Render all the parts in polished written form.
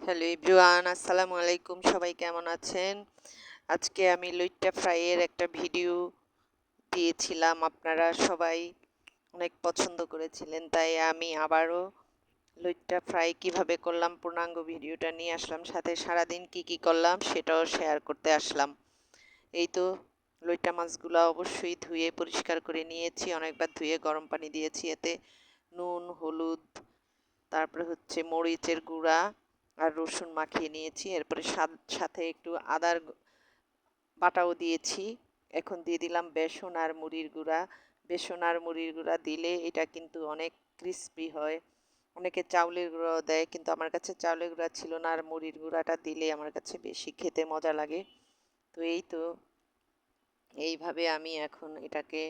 Hello everyone, আসসালামু আলাইকুম। সবাই কেমন আছেন? আজকে আমি লইট্টা ফ্রাইয়ের একটা ভিডিও দিয়েছিলাম। আপনারা সবাই অনেক পছন্দ করেছিলেন, তাই আমি আবারও লইট্টা ফ্রাই কিভাবে করলাম পূর্ণাঙ্গ ভিডিওটা নিয়ে আসলাম। সাথে সারাদিন কি করলাম সেটাও শেয়ার করতে আসলাম। এই তো লইট্টা মাছগুলো অবশ্যই ধুয়ে পরিষ্কার করে নিয়েছি, অনেকবার ধুয়ে গরম পানি দিয়েছি। এতে নুন, হলুদ, তারপরে হচ্ছে মরিচের গুঁড়া আর রসুন মাখিয়ে নিয়েছি। এরপরে সাথে একটু আদার বাটাও দিয়েছি। এখন দিয়ে দিলাম বেসন আর মুড়ির গুঁড়া। বেসন আর মুড়ির গুঁড়া দিলে এটা কিন্তু অনেক ক্রিস্পি হয়। অনেকে চাউলের গুঁড়াও দেয়, কিন্তু আমার কাছে চাউলের গুঁড়া ছিল না, আর মুড়ির গুঁড়াটা দিলে আমার কাছে বেশি খেতে মজা লাগে। তো এই তো এইভাবে আমি এখন এটাকে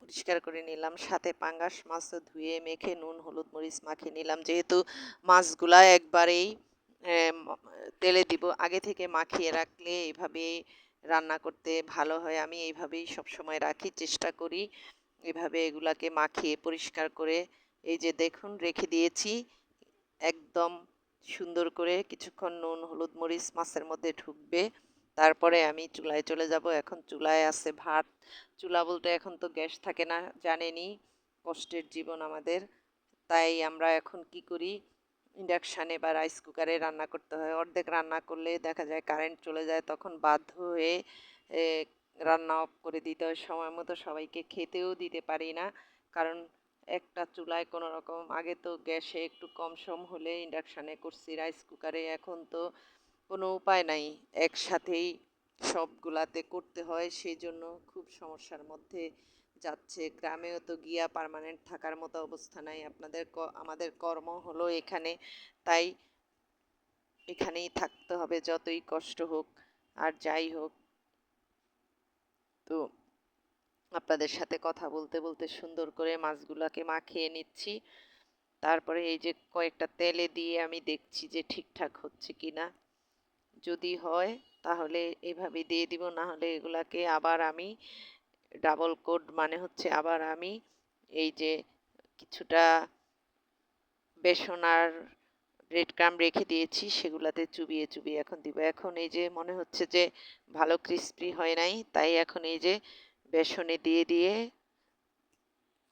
পরিষ্কার করে নিলাম। সাথে পাঙ্গাস মাছও ধুয়ে মেখে নুন হলুদ মরিচ মাখিয়ে নিলাম। যেহেতু মাছগুলা একবারেই তেলে দিব, আগে থেকে মাখিয়ে রাখলে এইভাবেই রান্না করতে ভালো হয়। আমি এইভাবেই সবসময় রাখি, চেষ্টা করি এভাবে এগুলাকে মাখিয়ে পরিষ্কার করে। এই যে দেখুন রেখে দিয়েছি একদম সুন্দর করে। কিছুক্ষণ নুন হলুদ মরিচ মাছের মধ্যে ঢুকবে, তারপরে আমি চুলায় চলে যাব। এখন চুলায় আছে ভাত। চুলা বলতে এখন তো গ্যাস থাকে না, জানেনই কষ্টের জীবন আমাদের। তাই আমরা এখন কি করি, ইন্ডাকশানে বা রাইস কুকারে রান্না করতে হয়। অর্ধেক রান্না করলে দেখা যায় কারেন্ট চলে যায়, তখন বাধ্য হয়ে এ, রান্না অফ করে দিতে হয়। সময় মতো সবাইকে খেতেও দিতে পারি না, কারণ একটা চুলায় কোনো রকম। আগে তো গ্যাসে একটু কম সম হলে ইন্ডাকশানে করছি, রাইস কুকারে এখন তো কোনো উপায় নাই, একসাথেই সবগুলাতে করতে হয়। সেই জন্য খুব সমস্যার মধ্যে যাচ্ছে। গ্রামেও তো গিয়া পার্মানেন্ট থাকার মতো অবস্থা নাই। আমাদের কর্ম হলো এখানে, তাই এখানেই থাকতে হবে যতই কষ্ট হোক আর যাই হোক। তো আপনাদের সাথে কথা বলতে বলতে সুন্দর করে মাছগুলাকে মাখিয়ে নিচ্ছি। তারপরে এই যে কয়েকটা তেলে দিয়ে আমি দেখছি যে ঠিকঠাক হচ্ছে কিনা। যদি হয় তাহলে এভাবে দিয়ে দিব, না হলে এগুলাকে আবার আমি ডাবল কোড, মানে হচ্ছে আবার আমি এই যে কিছুটা বেসন আর ব্রেড ক্রাম্ব রেখে দিয়েছি, সেগুলাতে চুবিয়ে চুবিয়ে এখন দিব। এখন এই যে মনে হচ্ছে যে ভালো ক্রিস্পি হয় নাই, তাই এখন এই যে বেসনে দিয়ে দিয়ে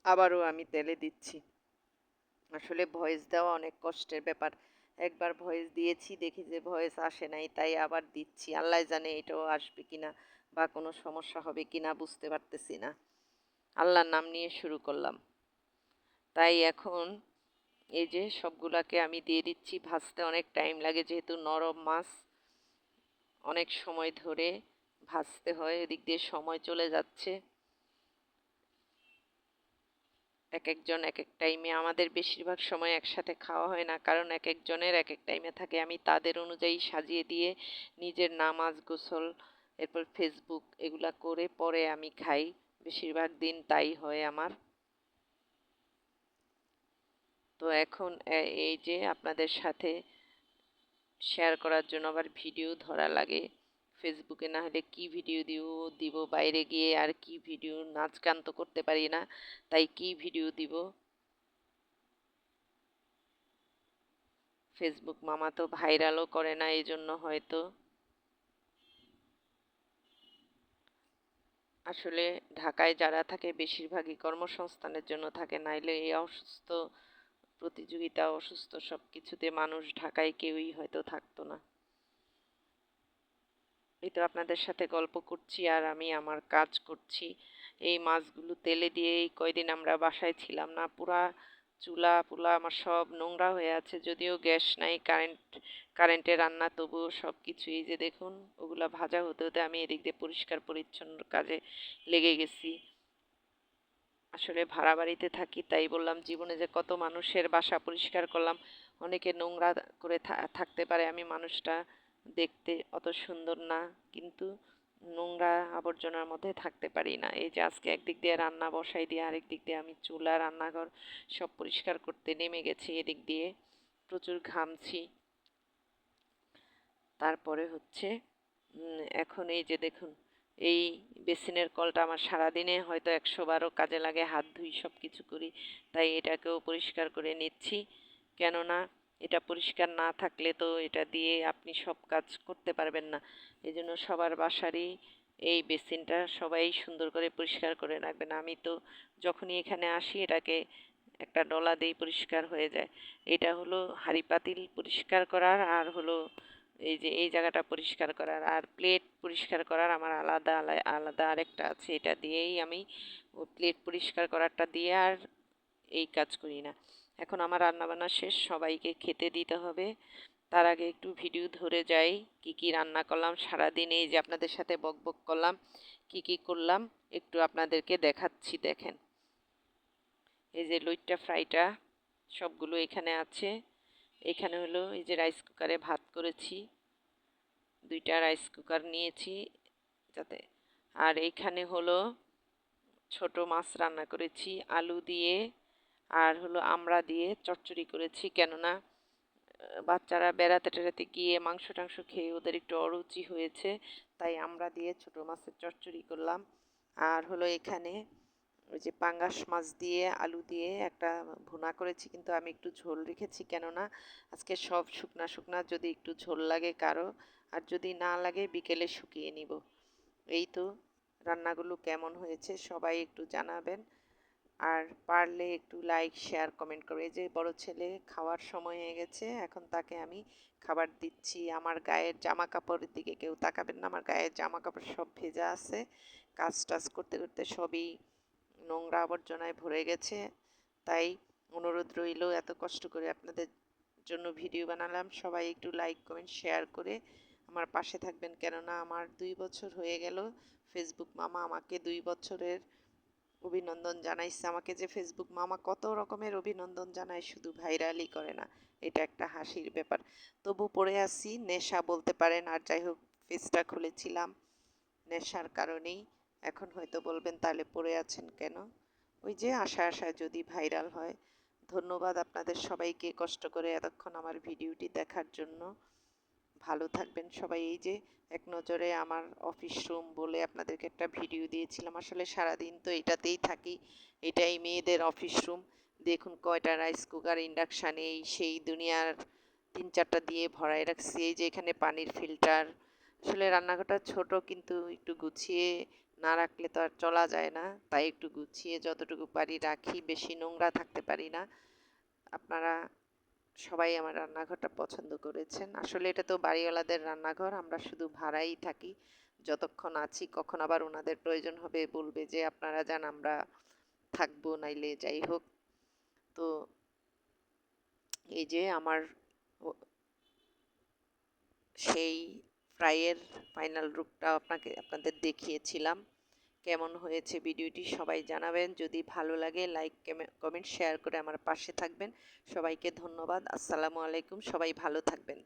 আবারও আমি তেলে দিচ্ছি। আসলে ভয়েস দেওয়া অনেক কষ্টের ব্যাপার। একবার ভয়েস দিয়েছি, দেখি যে ভয়েস আসে নাই, তাই আবার দিচ্ছি। আল্লাহ জানে এটাও আসবে কিনা বা কোনো সমস্যা হবে কিনা, বুঝতে পারতেছি না। আল্লাহর নাম নিয়ে শুরু করলাম। তাই এখন এই যে সবগুলাকে আমি দিয়ে দিচ্ছি। ভাজতে অনেক টাইম লাগে, যেহেতু নরম মাছ অনেক সময় ধরে ভাজতে হয়। এদিক দিয়ে সময় চলে যাচ্ছে। এক একজন এক এক টাইমে, আমাদের বেশিরভাগ সময় একসাথে খাওয়া হয় না, কারণ এক একজনের এক এক টাইমে থাকে। আমি তাদের অনুযায়ী সাজিয়ে দিয়ে নিজের নামাজ গোসল, এরপর ফেসবুক এগুলা করে পরে আমি খাই। বেশিরভাগ দিন তাই হয় আমার। তো এখন এই যে আপনাদের সাথে শেয়ার করার জন্য আবার ভিডিও ধরা লাগে। ফেসবুকে না হলে কি ভিডিও দিব, বাইরে গিয়ে আর কি ভিডিও, নাচ গান তো করতে পারি না, তাই কি ভিডিও দিব। ফেসবুক মামা তো ভাইরালও করে না, এই জন্য হয়তো। আসলে ঢাকায় যারা থাকে বেশিরভাগই কর্মসংস্থানের জন্য থাকে, নাইলে এই অসুস্থ প্রতিযোগিতা, অসুস্থ সব কিছুতে মানুষ ঢাকায় কেউই হয়তো থাকতো না। এই তো আপনাদের সাথে গল্প করছি আর আমি আমার কাজ করছি। এই মাছগুলো তেলে দিয়ে এই কয়দিন আমরা বাসায় ছিলাম না, পুরা চুলা পুলা আমার সব নোংরা হয়ে আছে। যদিও গ্যাস নাই, কারেন্টে রান্না, তবুও সব কিছু এই যে দেখুন ওগুলা ভাজা হতে হতে আমি এদিক দিয়ে পরিষ্কার পরিচ্ছন্ন কাজে লেগে গেছি। আসলে ভাড়া বাড়িতে থাকি, তাই বললাম জীবনে যে কত মানুষের বাসা পরিষ্কার করলাম। অনেকে নোংরা করে থাকতে পারে, আমি মানুষটা দেখতে অত সুন্দর না, কিন্তু নোংরা আবর্জনার মধ্যে থাকতে পারি না। এই যে আজকে একদিক দিয়ে রান্না বসাই দিয়ে আরেক দিক দিয়ে আমি চুলা রান্নাঘর সব পরিষ্কার করতে নেমে গেছি। এদিক দিয়ে প্রচুর ঘামছি। তারপরে হচ্ছে এখন এই যে দেখুন এই বেসিনের কলটা আমার সারাদিনে হয়তো 100 বারও কাজে লাগে, হাত ধুই সব কিছু করি, তাই এটাকেও পরিষ্কার করে নিচ্ছি। কেননা এটা পরিষ্কার না থাকলে তো এটা দিয়ে আপনি সব কাজ করতে পারবেন না। এই জন্য সবার বাসারই এই বেসিনটা সবাই সুন্দর করে পরিষ্কার করে রাখবেন। আমি তো যখনই এখানে আসি এটাকে একটা ডলা দিই, পরিষ্কার হয়ে যায়। এটা হলো হাঁড়ি পাতিল পরিষ্কার করার, আর হলো এই যে এই জায়গাটা পরিষ্কার করার, আর প্লেট পরিষ্কার করার আমার আলাদা আলাদা আরেকটা আছে। এটা দিয়েই আমি প্লেট পরিষ্কার করারটা দিয়ে আর এই কাজ করি না। এখন আমার রান্নাবান্না শেষ, সবাইকে খেতে দিতে হবে। তার আগে একটু ভিডিও ধরে যাই কি কি রান্না করলাম সারাদিন। এই যে আপনাদের সাথে বকবক করলাম, কি কি করলাম একটু আপনাদেরকে দেখাচ্ছি। দেখেন, এই যে লইট্টা ফ্রাইটা সবগুলো এখানে আছে। এখানে হলো এই যে রাইস কুকারে ভাত করেছি, 2টা রাইস কুকার নিয়েছি যাতে। আর এইখানে হলো ছোট মাছ রান্না করেছি আলু দিয়ে, আর হলো আমড়া দিয়ে চচ্চড়ি করেছি। কেননা বাচ্চারা বেড়াতে টেড়াতে গিয়ে মাংস টাংস খেয়ে ওদের একটু অরুচি হয়েছে, তাই আমড়া দিয়ে ছোট মাছের চচ্চড়ি করলাম। আর হলো এখানে ওই যে পাঙ্গাস মাছ দিয়ে আলু দিয়ে একটা ভুনা করেছি, কিন্তু আমি একটু ঝোল রেখেছি। কেননা আজকে সব শুকনা শুকনা, যদি একটু ঝোল লাগে কারো, আর যদি না লাগে বিকেলে শুকিয়ে নিব। এই তো রান্নাগুলো কেমন হয়েছে সবাই একটু জানাবেন, আর পারলে একটু লাইক শেয়ার কমেন্ট করবে। এই যে বড় ছেলে খাওয়ার সময় হয়ে গেছে, এখন তাকে আমি খাবার দিচ্ছি। আমার গায়ের জামা কাপড়ের দিকে কেউ তাকাবেন না, আমার গায়ের জামা কাপড় সব ভেজা আছে, কাজ টাজ করতে করতে সবই নোংরা আবর্জনায় ভরে গেছে। তাই অনুরোধ রইল, এত কষ্ট করে আপনাদের জন্য ভিডিও বানালাম, সবাই একটু লাইক কমেন্ট শেয়ার করে আমার পাশে থাকবেন। কেননা আমার 2 বছর হয়ে গেল, ফেসবুক মামা আমাকে 2 বছরের অভিনন্দন জানাইছে। আমাকে যে ফেসবুক মামা কত রকমের অভিনন্দন জানায়, শুধু ভাইরালই করে না, এটা একটা হাসির ব্যাপার। তবু পড়ে আসি, নেশা বলতে পারেন। আর যাই হোক, পেজটা খুলেছিলাম নেশার কারণেই। এখন হয়তো বলবেন তাহলে পড়ে আছেন কেন? ওই যে আশায় আশায় যদি ভাইরাল হয়। ধন্যবাদ আপনাদের সবাইকে কষ্ট করে এতক্ষণ আমার ভিডিওটি দেখার জন্য। ভালো থাকবেন সবাই। এই যে এক নজরে আমার অফিস রুম বলে আপনাদেরকে একটা ভিডিও দিয়েছিলাম, আসলে সারাদিন তো এটাতেই থাকি। এটাই মেয়েদের অফিস রুম। দেখুন কয়টা রাইস কুকার, ইন্ডাকশান, এই সেই দুনিয়ার 3-4টা দিয়ে ভরাই রাখছি। এই যে এখানে পানির ফিল্টার। আসলে রান্নাঘরটা ছোট, কিন্তু একটু গুছিয়ে না রাখলে তো আর চলা যায় না, তাই একটু গুছিয়ে যতটুকু পারি রাখি, বেশি নোংরা থাকতে পারি না। আপনারা সবাই আমার রান্নাঘরটা পছন্দ করেছেন। আসলে এটা তো বাড়িওয়ালাদের রান্নাঘর, আমরা শুধু ভাড়াই থাকি যতক্ষণ আছি। কখন আবার ওনাদের প্রয়োজন হবে, বলবে যে আপনারা যান, আমরা থাকবো, নাইলে যাই হোক। তো এই যে আমার সেই ফ্রাইয়ের ফাইনাল রূপটা আপনাদের দেখিয়েছিলাম। কেমন হয়েছে ভিডিওটি সবাই জানাবেন। যদি ভালো লাগে লাইক কমেন্ট শেয়ার করে আমার পাশে থাকবেন। সবাইকে ধন্যবাদ। আসসালামু আলাইকুম। সবাই ভালো থাকবেন।